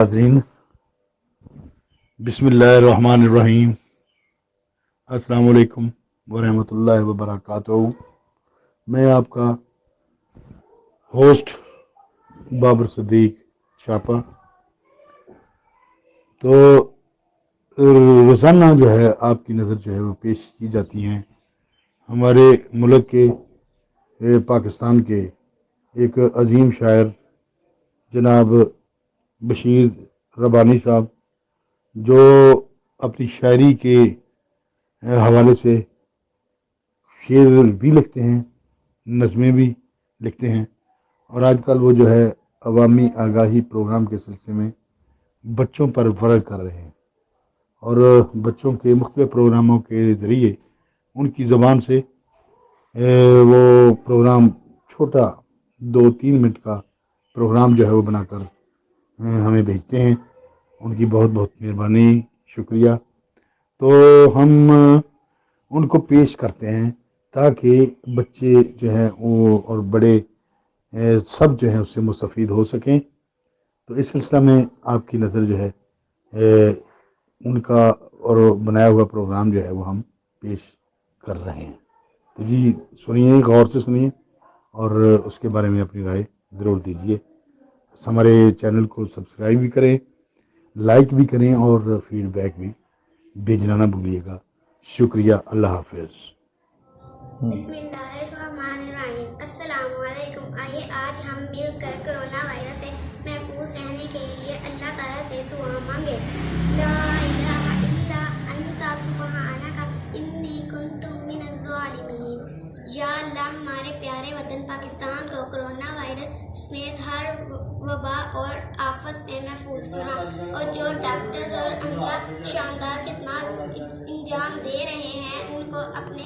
ناظرین، بسم اللہ الرحمن الرحیم۔ السلام علیکم ورحمۃ اللہ وبرکاتہ۔ میں آپ کا ہوسٹ بابر صدیق چھاپا۔ تو روزانہ جو ہے آپ کی نظر جو ہے وہ پیش کی جاتی ہیں ہمارے ملک کے پاکستان کے ایک عظیم شاعر جناب بشیر ربانی صاحب، جو اپنی شاعری کے حوالے سے شعر بھی لکھتے ہیں، نظمیں بھی لکھتے ہیں، اور آج کل وہ جو ہے عوامی آگاہی پروگرام کے سلسلے میں بچوں پر فرض کر رہے ہیں، اور بچوں کے مختلف پروگراموں کے ذریعے ان کی زبان سے وہ پروگرام چھوٹا 2-3 منٹ کا پروگرام جو ہے وہ بنا کر ہمیں بھیجتے ہیں۔ ان کی بہت بہت مہربانی، شکریہ۔ تو ہم ان کو پیش کرتے ہیں تاکہ بچے جو ہیں وہ اور بڑے سب جو ہیں اس سے مستفید ہو سکیں۔ تو اس سلسلہ میں آپ کی نظر جو ہے ان کا اور بنایا ہوا پروگرام جو ہے وہ ہم پیش کر رہے ہیں۔ تو جی سنیے، غور سے سنیے، اور اس کے بارے میں اپنی رائے ضرور دیجیے۔ ہمارے چینل کو سبسکرائب بھی کریں، لائک بھی کریں، اور فیڈ بیک بھی بھیجنا نہ بھولیے گا۔ شکریہ، اللہ حافظ۔ بسم اللہ الرحمن الرحیم۔ السلام علیکم۔ آئیے آج ہم مل کر کرونا وائرس سے محفوظ رہنے کے لیے اللہ تعالیٰ سے دعا مانگے۔ لا الہ الا انت سبحانک انی کنت من الظالمین۔ یا اللہ، ہمارے پیارے وطن پاکستان کو کرونا وائرس سمیت ہر وبا اور آفت سے محفوظ فرما، اور جو ڈاکٹرز اور عملہ شاندار خدمات انجام دے رہے ہیں ان کو اپنے